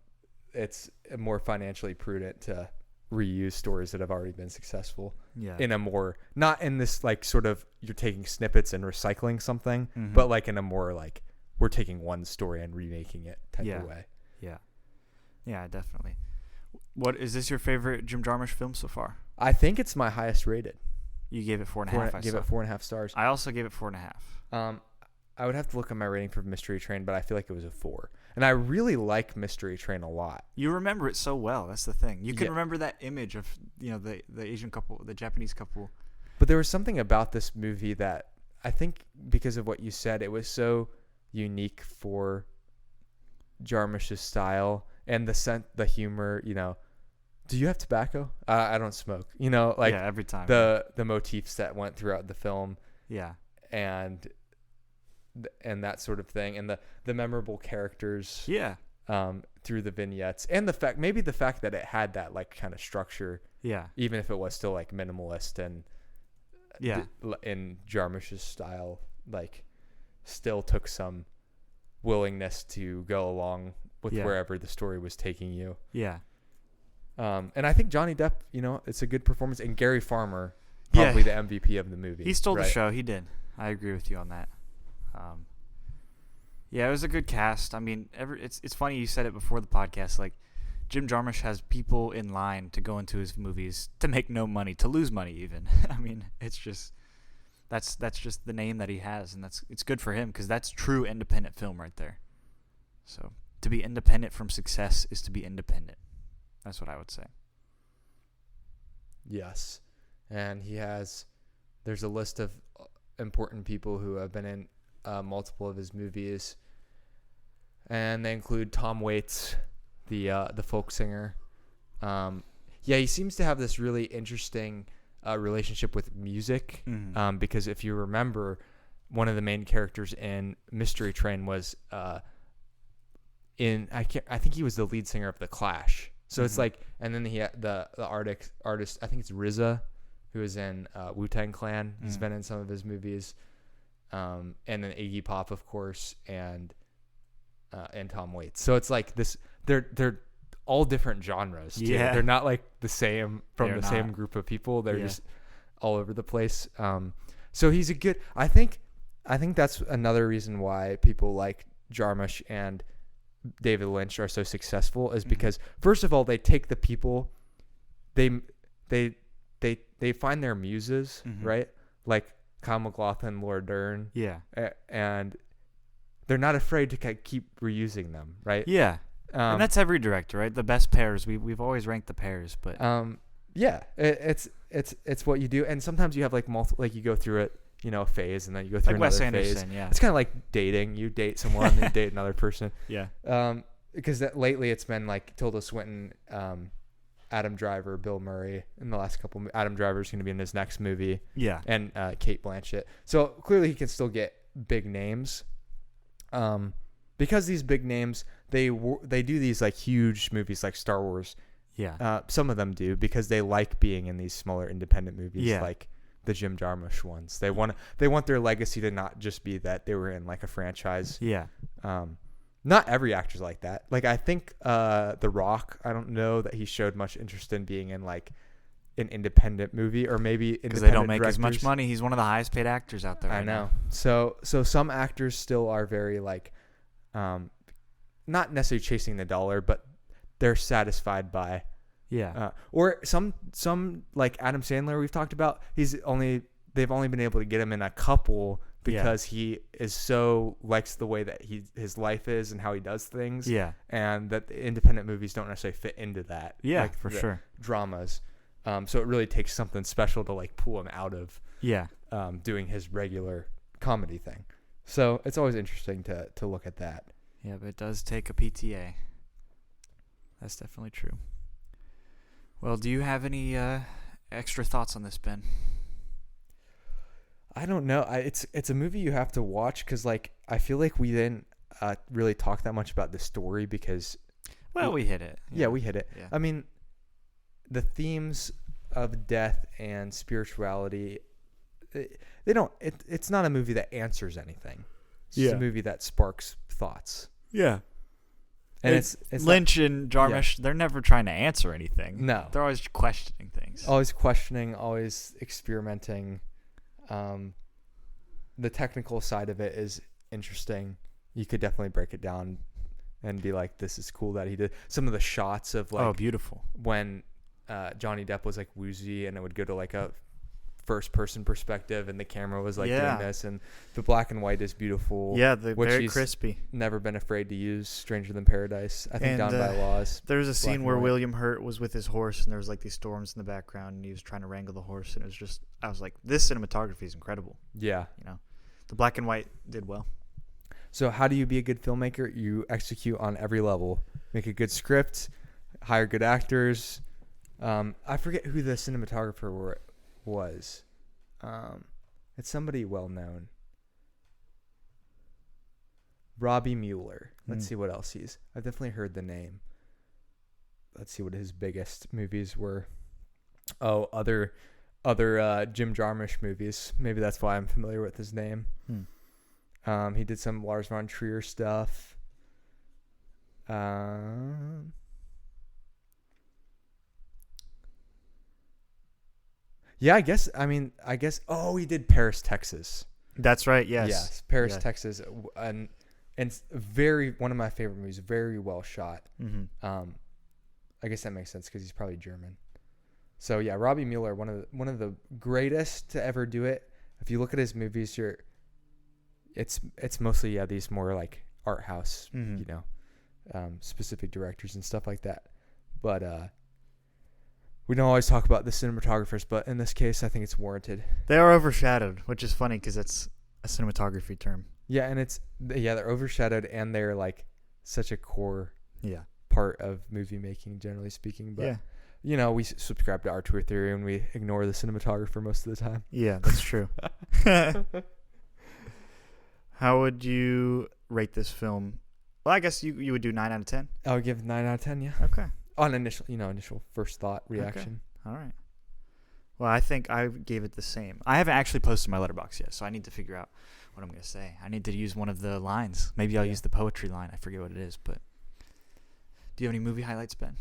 it's more financially prudent to reuse stories that have already been successful. Yeah. In a more, not in this like sort of you're taking snippets and recycling something, but like in a more like we're taking one story and remaking it type of way. Yeah. Yeah, definitely. What is this your favorite Jim Jarmusch film so far? I think it's my highest rated. You gave it 4.5. I gave it 4.5 stars. I also gave it 4.5. I would have to look at my rating for Mystery Train, but I feel like it was a 4. And I really like Mystery Train a lot. You remember it so well. That's the thing. You can remember that image of the Asian couple, the Japanese couple. But there was something about this movie that I think because of what you said, it was so unique for Jarmusch's style and the humor. Do you have tobacco? I don't smoke. Every time the motifs that went throughout the film. Yeah. And that sort of thing, and the memorable characters. Yeah. Through the vignettes, and the fact that it had that like kind of structure. Yeah. Even if it was still like minimalist and in Jarmusch's style, like still took some willingness to go along with wherever the story was taking you. Yeah. And I think Johnny Depp, it's a good performance, and Gary Farmer, probably the MVP of the movie. He stole the show. He did. I agree with you on that. Yeah, it was a good cast. I mean, it's funny you said it before the podcast. Like, Jim Jarmusch has people in line to go into his movies to make no money, to lose money even. I mean, it's just that's just the name that he has, and it's good for him because that's true independent film right there. So to be independent from success is to be independent. That's what I would say. Yes, and there's a list of important people who have been in multiple of his movies, and they include Tom Waits, the folk singer. He seems to have this really interesting relationship with music, because if you remember, one of the main characters in Mystery Train was I think he was the lead singer of The Clash. So it's like, and then he had the artist, I think it's RZA, who is in Wu-Tang Clan. He's been in some of his movies. And then Iggy Pop, of course, and Tom Waits. So it's like this. They're all different genres. Too. Yeah, they're not like the same same group of people. They're just all over the place. So he's a good. I think that's another reason why people like Jarmusch and David Lynch are so successful is because first of all they take the people, they find their muses, right? Like Kyle MacLachlan, Laura Dern. Yeah. And they're not afraid to keep reusing them, right? Yeah. And that's every director, right? The best pairs. We've always ranked the pairs, but it's what you do. And sometimes you have like like you go through it, a phase, and then you go through like another Wes phase. Anderson, yeah. It's kind of like dating. You date someone and then date another person. Yeah. Because lately it's been like Tilda Swinton, Adam Driver, Bill Murray in the last couple. Adam Driver's going to be in his next movie. Yeah. And Cate Blanchett. So clearly he can still get big names. Because these big names, they do these like huge movies like Star Wars. Yeah. Some of them do because they like being in these smaller independent movies like the Jim Jarmusch ones. They want their legacy to not just be that they were in like a franchise. Yeah. Not every actor's like that. Like I think The Rock, I don't know that he showed much interest in being in like an independent movie, or maybe because they don't make as much money. He's one of the highest paid actors out there. I know. So some actors still are very like not necessarily chasing the dollar, but they're satisfied by. Yeah. Or some like Adam Sandler we've talked about. They've only been able to get him in a couple because he is so likes the way that his life is and how he does things. Yeah. And that the independent movies don't necessarily fit into that. Yeah, like for sure. Dramas. So it really takes something special to like pull him out of doing his regular comedy thing. So it's always interesting to look at that. Yeah, but it does take a PTA. That's definitely true. Well, do you have any extra thoughts on this, Ben? I don't know. It's a movie you have to watch because like I feel like we didn't really talk that much about the story because we hit it. Yeah, we hit it. Yeah. I mean, the themes of death and spirituality, they don't. It's not a movie that answers anything. It's just a movie that sparks thoughts. Yeah. And it's Lynch and Jarmusch, they're never trying to answer anything. No. They're always questioning things. Always questioning, always experimenting. The technical side of it is interesting. You could definitely break it down and be like, this is cool that he did. Some of the shots of like, beautiful. When Johnny Depp was like woozy and it would go to like a first person perspective and the camera was like doing this, and the black and white is beautiful. Yeah, very crispy. Never been afraid to use Stranger Than Paradise. I think Down by Laws. There was a scene where William Hurt was with his horse and there was like these storms in the background and he was trying to wrangle the horse, and it was just, I was like, this cinematography is incredible. Yeah. You know, the black and white did well. So how do you be a good filmmaker? You execute on every level. Make a good script, hire good actors. I forget who the cinematographer was. It's somebody well known. Robbie Mueller. Let's see what else I've definitely heard the name. Let's see what his biggest movies were. Oh, other Jim Jarmusch movies. Maybe that's why I'm familiar with his name. He did some Lars von Trier stuff. Yeah, I guess. Oh, he did Paris, Texas. That's right. Yes. Yes, Paris, Texas, and it's one of my favorite movies. Very well shot. Mm-hmm. I guess that makes sense because he's probably German. So yeah, Robbie Mueller, one of the greatest to ever do it. If you look at his movies, it's mostly these more like art house, specific directors and stuff like that. But we don't always talk about the cinematographers, but in this case, I think it's warranted. They are overshadowed, which is funny because it's a cinematography term. Yeah, and they're overshadowed, and they're like such a core part of movie making, generally speaking. But we subscribe to our Tour Theory and we ignore the cinematographer most of the time. Yeah, that's true. How would you rate this film? Well, I guess you would do 9 out of 10. I would give it 9 out of 10. Yeah. Okay. On initial first thought reaction. Okay. All right. Well, I think I gave it the same. I haven't actually posted my letterbox yet, so I need to figure out what I'm going to say. I need to use one of the lines. Maybe I'll use the poetry line. I forget what it is, but do you have any movie highlights, Ben?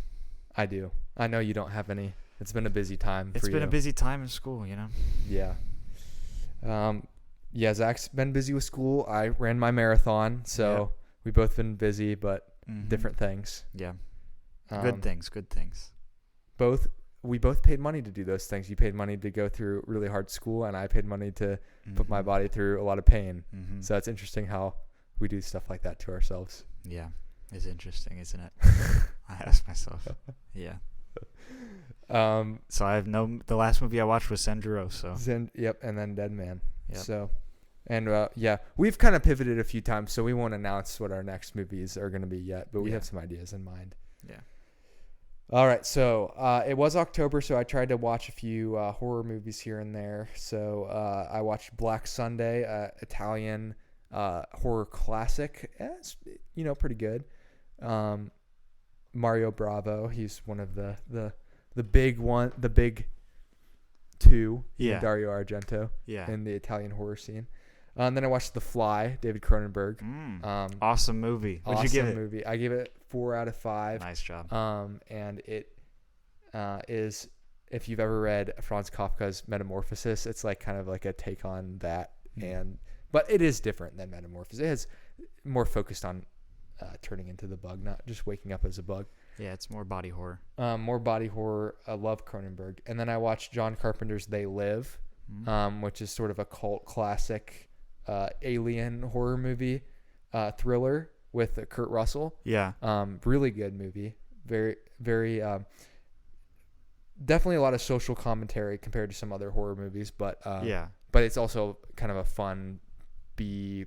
I do. I know you don't have any. It's been a busy time for you. It's been a busy time in school, Yeah. Zach's been busy with school. I ran my marathon, so we've both been busy, but different things. Yeah. Good things. We both paid money to do those things. You paid money to go through really hard school, and I paid money to put my body through a lot of pain. So it's interesting how we do stuff like that to ourselves. Yeah, it's interesting, isn't it? I asked myself. Yeah. So the last movie I watched was Sendero. So. And then Dead Man. Yep. So, and we've kind of pivoted a few times, so we won't announce what our next movies are going to be yet, but we have some ideas in mind. Yeah. All right, so it was October, so I tried to watch a few horror movies here and there. So I watched Black Sunday, Italian horror classic. It's pretty good. Mario Bravo, he's one of the big two. Dario Argento. Yeah. In the Italian horror scene. And then I watched The Fly, David Cronenberg. Awesome movie. What'd you give it? Awesome movie. I gave it 4 out of 5. Nice job. And it is, if you've ever read Franz Kafka's Metamorphosis, it's like kind of like a take on that, but it is different than Metamorphosis. It is more focused on turning into the bug, not just waking up as a bug. Yeah, it's more body horror. More body horror. I love Cronenberg. And then I watched John Carpenter's They Live, which is sort of a cult classic alien horror movie thriller with Kurt Russell. Yeah. Really good movie. Very, very definitely a lot of social commentary compared to some other horror movies, but but it's also kind of a fun B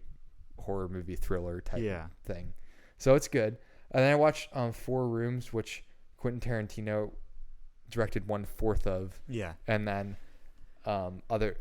horror movie thriller type thing. So it's good. And then I watched 4 Rooms, which Quentin Tarantino directed 1/4 of. Yeah. And then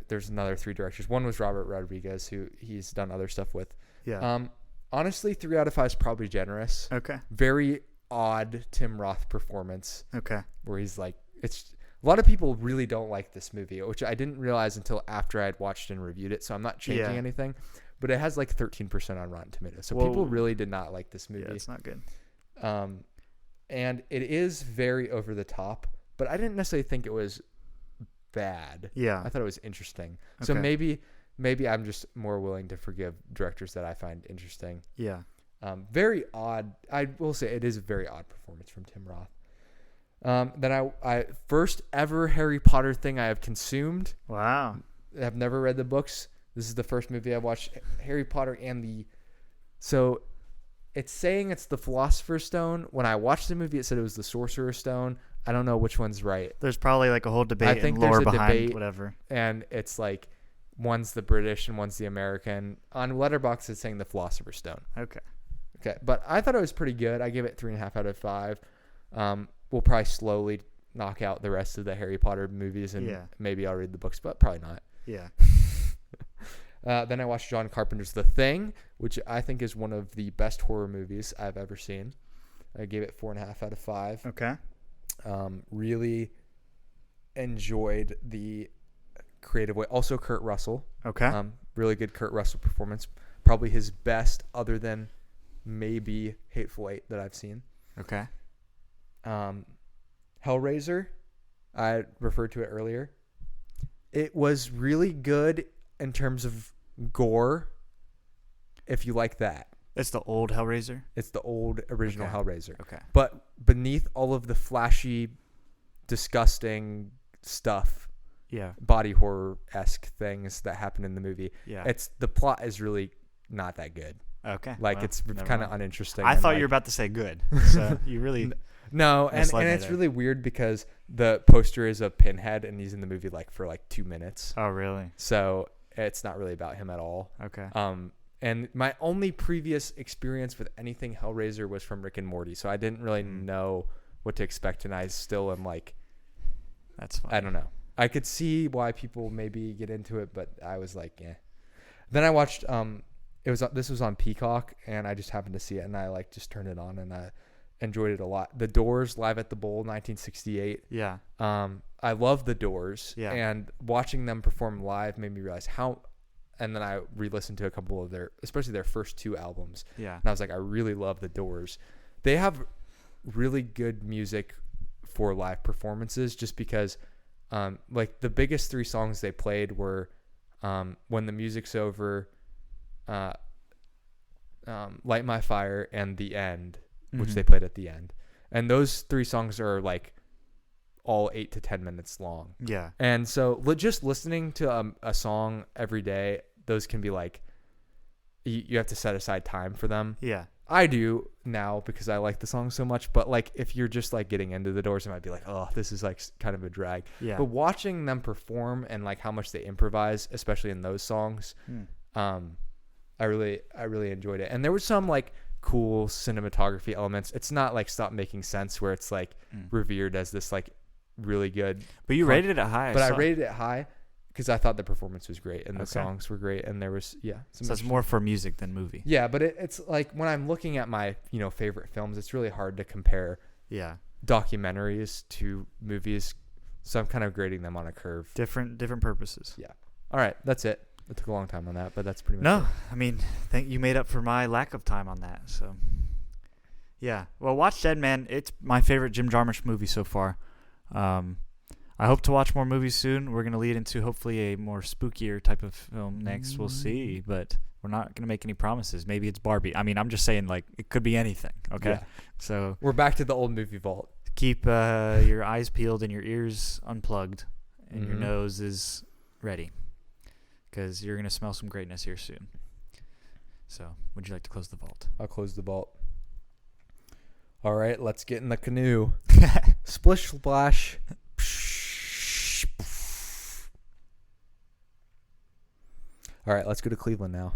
there's another 3 directors. One was Robert Rodriguez, who he's done other stuff with. Yeah. Honestly, 3 out of 5 is probably generous. Okay. Very odd Tim Roth performance. Okay. Where he's like, it's a lot of people really don't like this movie, which I didn't realize until after I had watched and reviewed it. So I'm not changing anything, but it has like 13% on Rotten Tomatoes. So people really did not like this movie. Yeah, it's not good. And it is very over the top, but I didn't necessarily think it was bad. Yeah. I thought it was interesting. Okay. So maybe I'm just more willing to forgive directors that I find interesting. Yeah. Very odd. I will say it is a very odd performance from Tim Roth. Then I first ever Harry Potter thing I have consumed. Wow. I've never read the books. This is the first movie I've watched. Harry Potter and so it's saying it's the Philosopher's Stone. When I watched the movie, it said it was the Sorcerer's Stone. I don't know which one's right. There's probably like a whole debate I think and lore there's a behind debate, whatever. And it's like one's the British and one's the American. On Letterboxd, it's saying the Philosopher's Stone. Okay. But I thought it was pretty good. I give it 3.5 out of 5. We'll probably slowly knock out the rest of the Harry Potter movies, and maybe I'll read the books, but probably not. Yeah. Then I watched John Carpenter's The Thing, which I think is one of the best horror movies I've ever seen. I gave it 4.5 out of 5. Okay. Really enjoyed the creative way. Also, Kurt Russell. Okay. Really good Kurt Russell performance. Probably his best, other than maybe Hateful Eight that I've seen. Okay. Hellraiser, I referred to it earlier. It was really good in terms of gore, if you like that. It's the old Hellraiser? It's the old original Hellraiser. Okay. But beneath all of the flashy, disgusting stuff, body horror-esque things that happen in the movie, the plot is really not that good. Okay. Like, it's kind of uninteresting. I thought you were about to say good. So you really... No, and it's really weird because the poster is a Pinhead, and he's in the movie for 2 minutes. Oh, really? So it's not really about him at all. Okay. And my only previous experience with anything Hellraiser was from Rick and Morty, so I didn't really know what to expect, and I still am that's fine. I don't know. I could see why people maybe get into it, but I was like, eh. Then I watched this was on Peacock, and I just happened to see it, and I just turned it on, and I enjoyed it a lot. The Doors, Live at the Bowl, 1968. Yeah. I love The Doors. Yeah. And watching them perform live made me realize how. And then I re-listened to a couple of especially their first 2 albums. Yeah. And I was like, I really love The Doors. They have really good music for live performances, just because, the biggest 3 songs they played were, When the Music's Over, Light My Fire, and The End, which they played at the end. And those 3 songs are all 8 to 10 minutes long. Yeah. And so just listening to a song every day, those can be you have to set aside time for them. Yeah. I do now because I like the song so much, but if you're just getting into the Doors, it might be oh, this is kind of a drag. Yeah. But watching them perform and how much they improvise, especially in those songs, I really enjoyed it. And there was some cool cinematography elements. It's not Stop Making Sense, where it's revered as this really good. But you rated it high. But I rated it high because I thought the performance was great and the songs were great, and there was so it's more for music than movie. Yeah, but it's when I'm looking at my favorite films, it's really hard to compare documentaries to movies, so I'm kind of grading them on a curve. Different purposes. Yeah. All right, that's it. It took a long time on that, but that's pretty much it. No, I mean, you made up for my lack of time on that. So, yeah. Well, watch Dead Man. It's my favorite Jim Jarmusch movie so far. I hope to watch more movies soon. We're going to lead into hopefully a more spookier type of film next. We'll see. But We're not going to make any promises. Maybe it's Barbie. I mean, I'm just saying, like, it could be anything, okay? Yeah. So We're back to the old movie vault. keep your eyes peeled and your ears unplugged and your Mhm. nose is ready because you're going to smell some greatness here soon. So would you like to close the vault? I'll close the vault. All right, let's get in the canoe. Splish splash. All right, let's go to Cleveland now.